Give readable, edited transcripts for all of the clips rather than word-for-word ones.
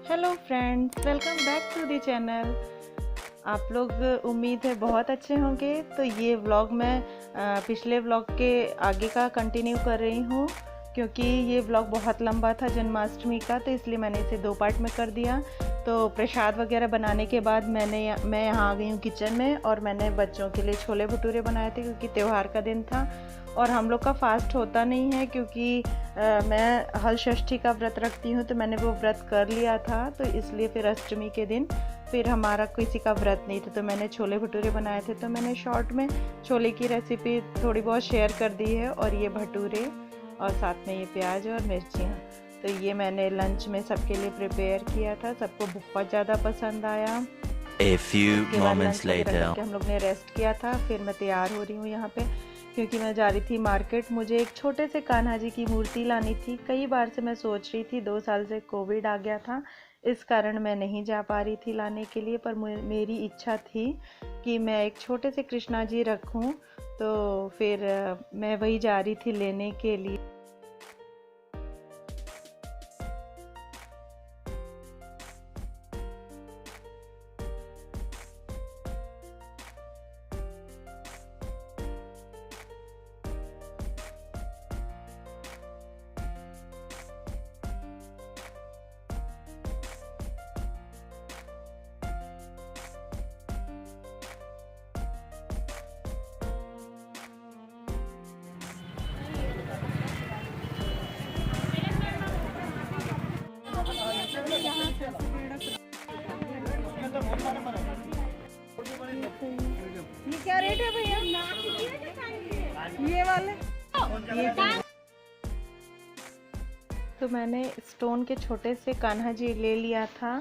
Hello friends, welcome back to the channel. आप लोग उम्मीद है बहुत अच्छे होंगे। तो ये व्लॉग मैं पिछले व्लॉग के आगे का कंटिन्यू कर रही हूँ, क्योंकि ये व्लॉग बहुत लंबा था जन्माष्टमी का, तो इसलिए मैंने इसे 2 पार्ट में कर दिया। तो प्रसाद वगैरह बनाने के बाद मैं यहाँ आ गई हूँ किचन में, और मैंने बच्चों के लिए छोले भटूरे बनाए थे, क्योंकि त्यौहार का दिन था और हम लोग का फास्ट होता नहीं है, क्योंकि मैं हल षष्ठी का व्रत रखती हूँ, तो मैंने वो व्रत कर लिया था। तो इसलिए फिर अष्टमी के दिन फिर हमारा किसी का व्रत नहीं था, तो मैंने छोले भटूरे बनाए थे। तो मैंने शॉर्ट में छोले की रेसिपी थोड़ी बहुत शेयर कर दी है, और ये भटूरे और साथ में ये प्याज और मिर्चियाँ। तो ये मैंने लंच में सबके लिए प्रिपेयर किया था, सबको बहुत ज़्यादा पसंद आया। A few उसके बाद moments लंच वगैरह later. करके हम लोग ने रेस्ट किया था। फिर मैं तैयार हो रही हूँ यहाँ पे, क्योंकि मैं जा रही थी मार्केट। मुझे एक छोटे से कान्हा जी की मूर्ति लानी थी। कई बार से मैं सोच रही थी, 2 साल से कोविड आ गया था, इस कारण मैं नहीं जा पा रही थी लाने के लिए। पर मेरी इच्छा थी कि मैं एक छोटे से कृष्णा जी रखूँ, तो फिर मैं वही जा रही थी लेने के लिए। ये क्या रेट है भैया? ये वाले तो मैंने स्टोन के छोटे से कान्हा जी ले लिया था,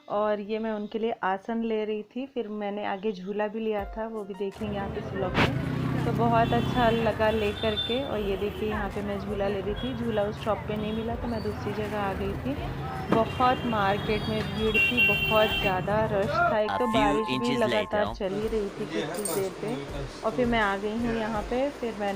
और ये मैं उनके लिए आसन ले रही थी। फिर मैंने आगे झूला भी लिया था, वो भी देखेंगे आप इस व्लॉग में। तो बहुत अच्छा लगा ले करके। और ये देखिए, यहाँ पे मैं झूला ले रही थी। झूला उस शॉप पे नहीं मिला, तो मैं दूसरी जगह आ गई थी। बहुत मार्केट में भीड़ थी, बहुत ज़्यादा रश था। एक A तो few बारिश भी inches लगातार later. चल ही रही थी कुछ देर पे। और फिर मैं आ गई हूँ यहाँ पे। फिर मैं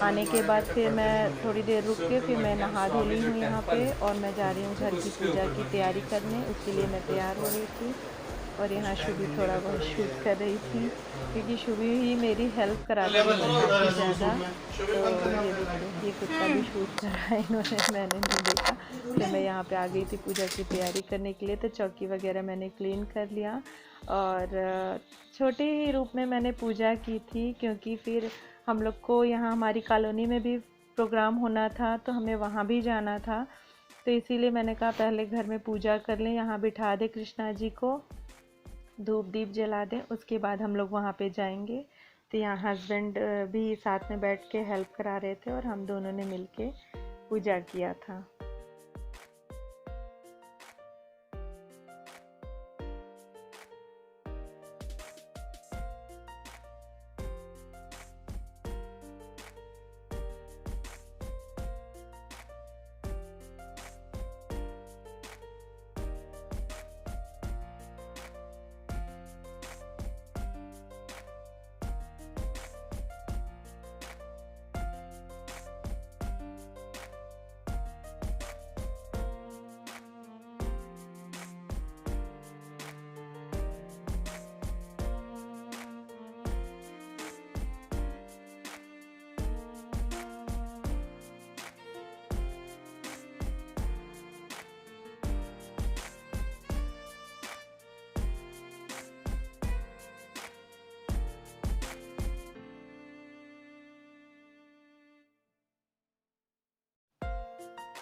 आने के बाद फिर मैं थोड़ी देर रुक के फिर मैं नहा धो ली हूँ यहाँ पे, और मैं जा रही हूँ घर की पूजा की तैयारी करने। उसके लिए मैं तैयार हो रही थी, और यहाँ शुभी थोड़ा बहुत शूट कर रही थी, क्योंकि शुभी ही मेरी हेल्प कराती है काफ़ी ज़्यादा। तो ये देखिए, ये कुत्ता भी शूट कर रहा है इन्होंने, मैंने नहीं देखा। फिर मैं यहाँ पे आ गई थी पूजा की तैयारी करने के लिए। तो चौकी वगैरह मैंने क्लीन कर लिया, और छोटे ही रूप में मैंने पूजा की थी, क्योंकि फिर हम लोग को यहाँ हमारी कॉलोनी में भी प्रोग्राम होना था, तो हमें वहाँ भी जाना था। तो इसीलिए मैंने कहा पहले घर में पूजा कर लें, यहाँ बिठा दे कृष्णा जी को, धूप दीप जला दें, उसके बाद हम लोग वहाँ पे जाएंगे। तो यहाँ हस्बैंड भी साथ में बैठ के हेल्प करा रहे थे, और हम दोनों ने मिलके पूजा किया था।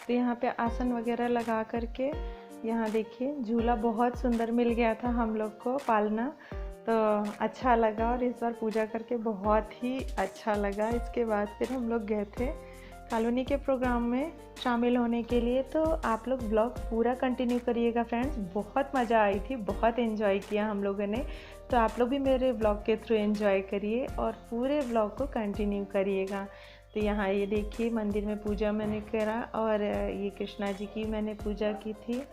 तो यहाँ पे आसन वगैरह लगा करके, यहाँ देखिए झूला बहुत सुंदर मिल गया था हम लोग को पालना, तो अच्छा लगा। और इस बार पूजा करके बहुत ही अच्छा लगा। इसके बाद फिर हम लोग गए थे कॉलोनी के प्रोग्राम में शामिल होने के लिए। तो आप लोग ब्लॉग पूरा कंटिन्यू करिएगा फ्रेंड्स, बहुत मज़ा आई थी, बहुत एंजॉय किया हम लोगों ने। तो आप लोग भी मेरे ब्लॉग के थ्रू एंजॉय करिए, और पूरे ब्लॉग को कंटिन्यू करिएगा। तो यहाँ ये देखिए, मंदिर में पूजा मैंने करा, और ये कृष्णा जी की मैंने पूजा की थी।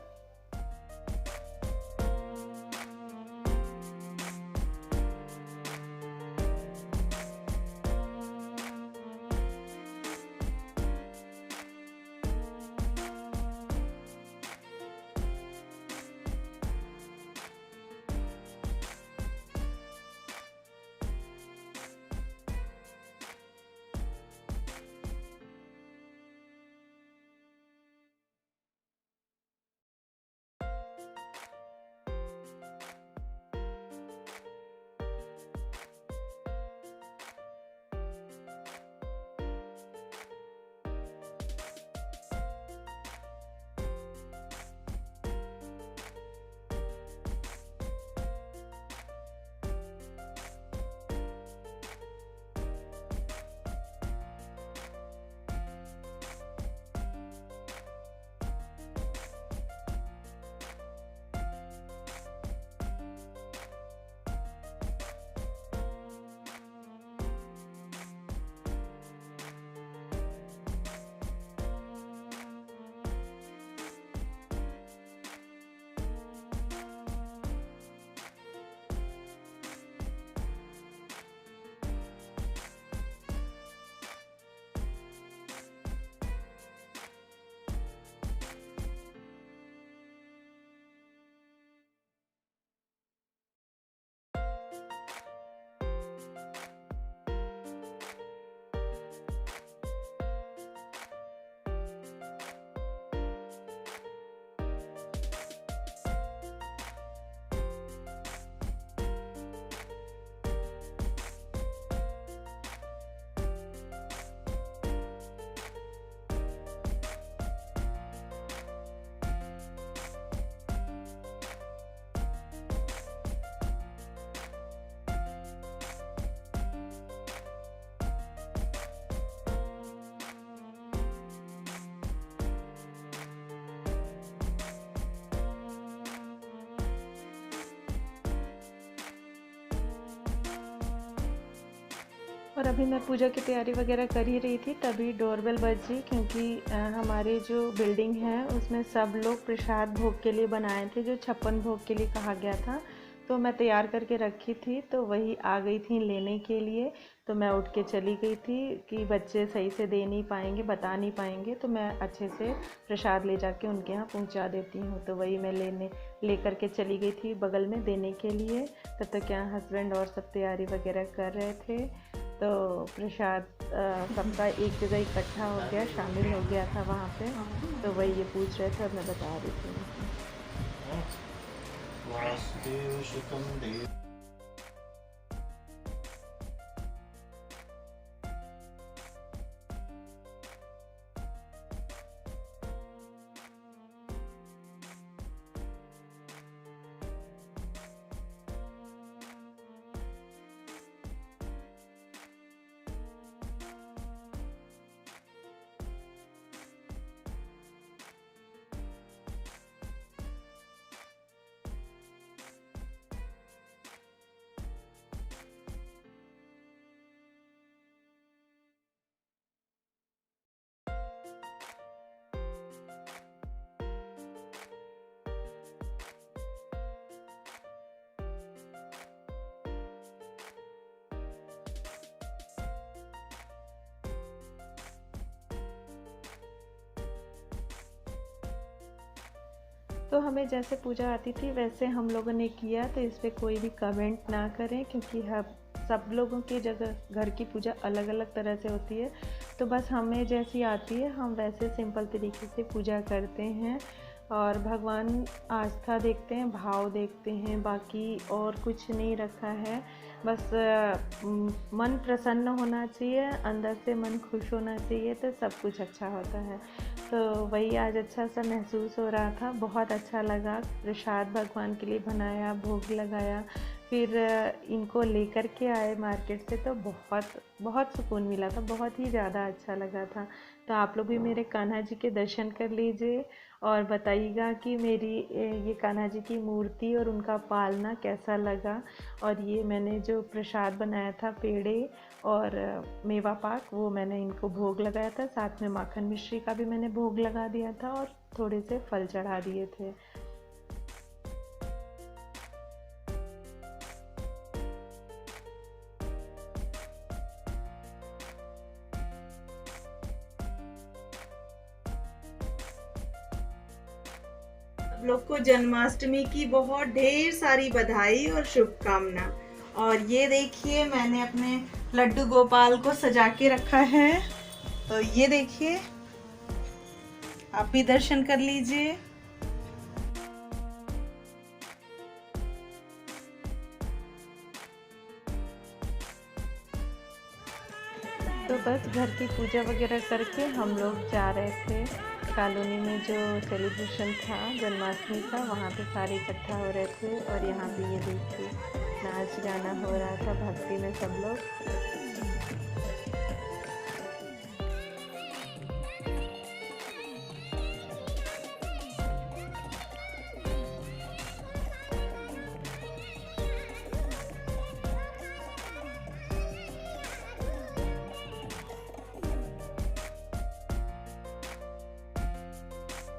और अभी मैं पूजा की तैयारी वगैरह कर ही रही थी, तभी डोरबेल बजी, क्योंकि हमारे जो बिल्डिंग है उसमें सब लोग प्रसाद भोग के लिए बनाए थे, जो 56 भोग के लिए कहा गया था। तो मैं तैयार करके रखी थी, तो वही आ गई थी लेने के लिए। तो मैं उठ के चली गई थी कि बच्चे सही से दे नहीं पाएंगे, बता नहीं पाएंगे, तो मैं अच्छे से प्रसाद ले जाके उनके यहाँ पहुँचा देती हूँ। तो वही मैं लेकर के चली गई थी बगल में देने के लिए। तब तक यहाँ हस्बैंड और सब तैयारी वगैरह कर रहे थे। तो प्रसाद सबका एक जगह इकट्ठा हो गया, शामिल हो गया था वहाँ पे। तो वही ये पूछ रहे थे और मैं बता रही थी। तो हमें जैसे पूजा आती थी वैसे हम लोगों ने किया, तो इस पर कोई भी कमेंट ना करें, क्योंकि हम सब लोगों की जगह घर की पूजा अलग अलग तरह से होती है। तो बस हमें जैसी आती है हम वैसे सिंपल तरीके से पूजा करते हैं और भगवान आस्था देखते हैं, भाव देखते हैं, बाकी और कुछ नहीं रखा है। बस मन प्रसन्न होना चाहिए, अंदर से मन खुश होना चाहिए, तो सब कुछ अच्छा होता है। तो वही आज अच्छा सा महसूस हो रहा था, बहुत अच्छा लगा। प्रसाद भगवान के लिए बनाया, भोग लगाया, फिर इनको लेकर के आए मार्केट से, तो बहुत सुकून मिला था, बहुत ही ज़्यादा अच्छा लगा था। तो आप लोग भी मेरे कान्हा जी के दर्शन कर लीजिए और बताइएगा कि मेरी ये कान्हा जी की मूर्ति और उनका पालना कैसा लगा। और ये मैंने जो प्रसाद बनाया था, पेड़े और मेवा पाक, वो मैंने इनको भोग लगाया था। साथ में माखन मिश्री का भी मैंने भोग लगा दिया था और थोड़े से फल चढ़ा दिए थे। लोग को जन्माष्टमी की बहुत ढेर सारी बधाई और शुभकामना। और ये देखिए मैंने अपने लड्डू गोपाल को सजा के रखा है, तो ये देखिए आप भी दर्शन कर लीजिए। तो बस घर की पूजा वगैरह करके हम लोग जा रहे थे कॉलोनी में, जो सेलिब्रेशन था जन्माष्टमी का, वहाँ पे सारे इकट्ठा हो रहे थे। और यहाँ पे ये देखिए नाच गाना हो रहा था, भक्ति में सब लोग।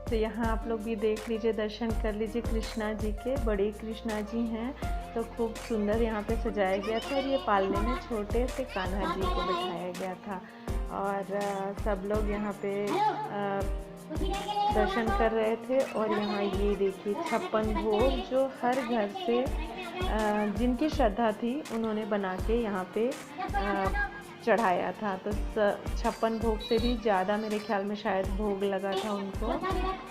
तो यहाँ आप लोग भी देख लीजिए, दर्शन कर लीजिए कृष्णा जी के। बड़े कृष्णा जी हैं, तो खूब सुंदर यहाँ पे सजाया गया था। और ये पालने में छोटे से कान्हा जी को बिठाया गया था। और सब लोग यहाँ पे दर्शन कर रहे थे। और यहाँ ये देखिए 56 भोग, जो हर घर से जिनकी श्रद्धा थी उन्होंने बना के यहाँ पे चढ़ाया था। तो 56 भोग से भी ज़्यादा मेरे ख्याल में शायद भोग लगा था उनको।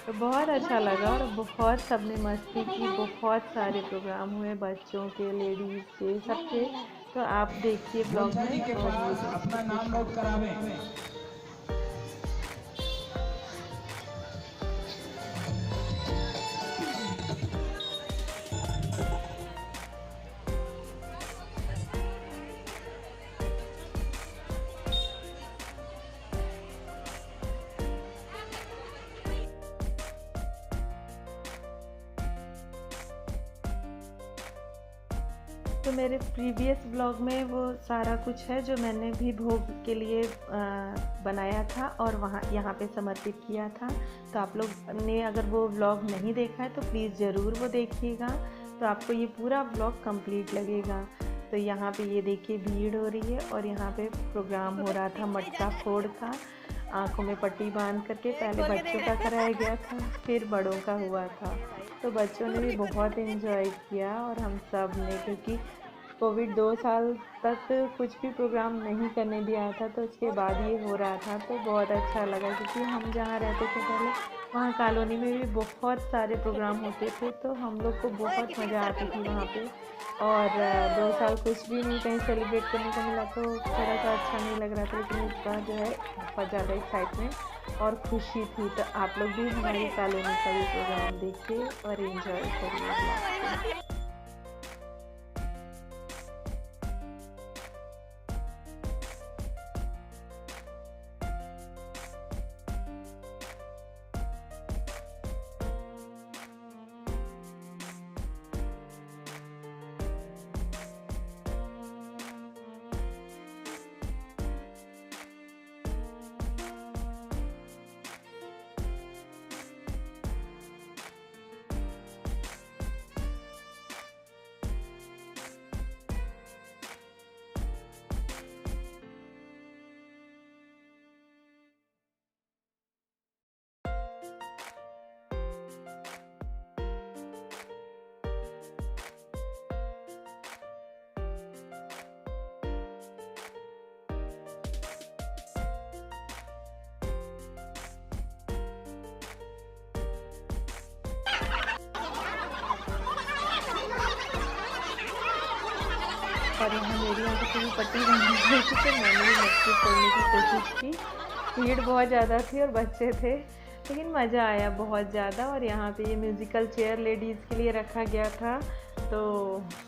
तो बहुत अच्छा लगा और बहुत सबने मस्ती की, बहुत सारे प्रोग्राम हुए बच्चों के, लेडीज़ के, सबके। तो आप देखिए ब्लॉग में और अपना नाम नोट करावें। तो मेरे प्रीवियस ब्लॉग में वो सारा कुछ है जो मैंने भी भोग के लिए बनाया था और वहाँ यहाँ पे समर्पित किया था। तो आप लोग ने अगर वो ब्लॉग नहीं देखा है तो प्लीज़ ज़रूर वो देखिएगा, तो आपको ये पूरा ब्लॉग कंप्लीट लगेगा। तो यहाँ पे ये देखिए भीड़ हो रही है और यहाँ पे प्रोग्राम हो रहा था मटका फोड़ का। आँखों में पट्टी बांध करके पहले बच्चों का कराया गया था, फिर बड़ों का हुआ था। तो बच्चों ने भी बहुत एंजॉय किया और हम सब ने, क्योंकि कोविड 2 साल तक कुछ भी प्रोग्राम नहीं करने दिया था, तो उसके बाद ये हो रहा था तो बहुत अच्छा लगा। क्योंकि हम जहाँ रहते थे पहले, वहाँ कॉलोनी में भी बहुत सारे प्रोग्राम होते थे, तो हम लोग को बहुत मज़ा आती थी वहाँ पे। और 2 साल कुछ भी नहीं कहीं सेलिब्रेट करने को मिला तो थोड़ा सा अच्छा नहीं लग रहा था, लेकिन इस बार जो है बहुत ज़्यादा एक्साइटमेंट और खुशी थी। तो आप लोग भी हमारी कॉलोनी का ये प्रोग्राम देखिए और एंजॉय करिए। और यहाँ मेरी आंखों से भी पट्टी बंधी हुई थी, तो मैंने भी मटकी फोड़ने की कोशिश की। भीड़ बहुत ज़्यादा थी और बच्चे थे, लेकिन मज़ा आया बहुत ज़्यादा। और यहाँ पे ये म्यूज़िकल चेयर लेडीज़ के लिए रखा गया था, तो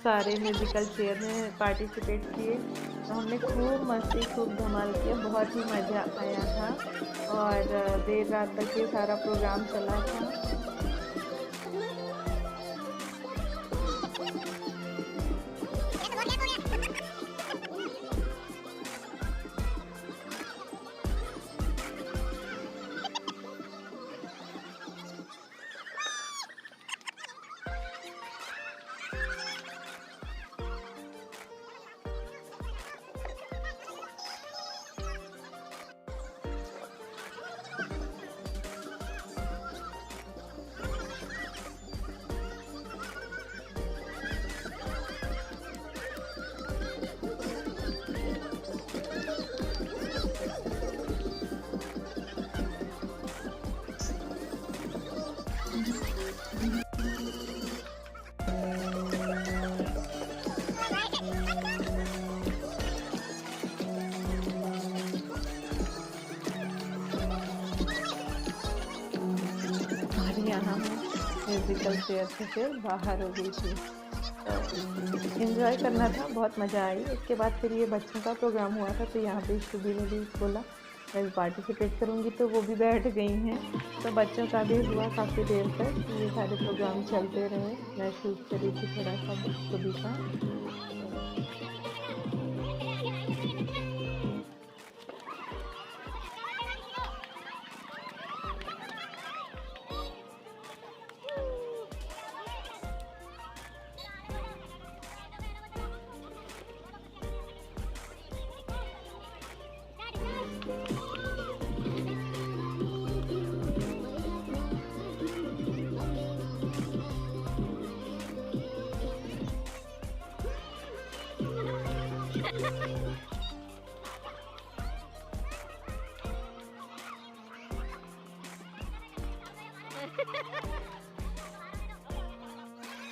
सारे म्यूज़िकल चेयर में पार्टिसिपेट किए। तो हमने खूब मस्ती, खूब धमाल किया, बहुत ही मज़ा आया था। और देर रात तक ये सारा प्रोग्राम चला था। यहाँ म्यूज़िकल चेयर से फिर बाहर हो गई थी। तो इन्जॉय करना था, बहुत मज़ा आई। उसके बाद फिर ये बच्चों का प्रोग्राम हुआ था, तो यहाँ पे शुभी ने भी बोला मैं भी पार्टिसिपेट करूँगी, तो वो भी बैठ गई हैं। तो बच्चों का भी हुआ काफ़ी देर तक, ये सारे प्रोग्राम चलते रहे। मैं शूट करी थी थोड़ा सा शुभी का।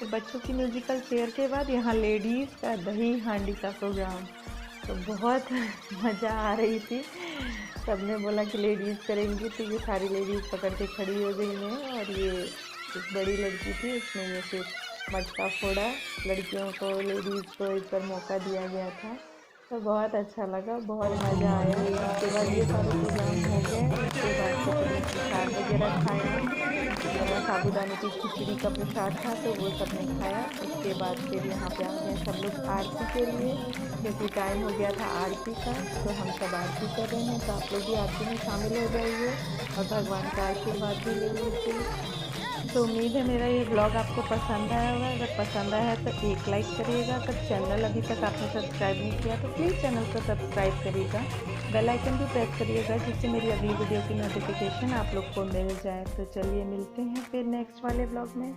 तो बच्चों की म्यूज़िकल चेयर के बाद यहाँ लेडीज़ का दही हांडी का प्रोग्राम, तो बहुत मज़ा आ रही थी। सबने बोला कि लेडीज़ करेंगी, तो ये सारी लेडीज़ पकड़ के खड़ी हो गई हैं। और ये एक बड़ी लड़की थी, उसने ये फिर मटका फोड़ा। लड़कियों को, लेडीज़ को इस पर मौका दिया गया था, तो बहुत अच्छा लगा, बहुत मज़ा आया। उसके बाद ये सारे प्रोग्राम हो गए। उसके बाद प्रसाद वगैरह खाया, साबूदाने की खिचड़ी का प्रसाद था, तो वो सब ने खाया। उसके बाद फिर यहाँ पे आ गए सब लोग आरती के लिए, क्योंकि टाइम हो गया था आरती का, तो हम सब आरती कर रहे हैं। तो आप लोग भी आरती में शामिल हो जाइए और भगवान का आशीर्वाद भी ले लीजिए। तो उम्मीद है मेरा ये ब्लॉग आपको पसंद आया होगा। अगर पसंद आया है तो एक लाइक करिएगा। अगर चैनल अभी तक आपने सब्सक्राइब नहीं किया तो प्लीज़ चैनल को सब्सक्राइब करिएगा। बेल आइकन भी प्रेस करिएगा, जिससे मेरी अगली वीडियो की नोटिफिकेशन आप लोग को मिल जाए। तो चलिए मिलते हैं फिर नेक्स्ट वाले ब्लॉग में।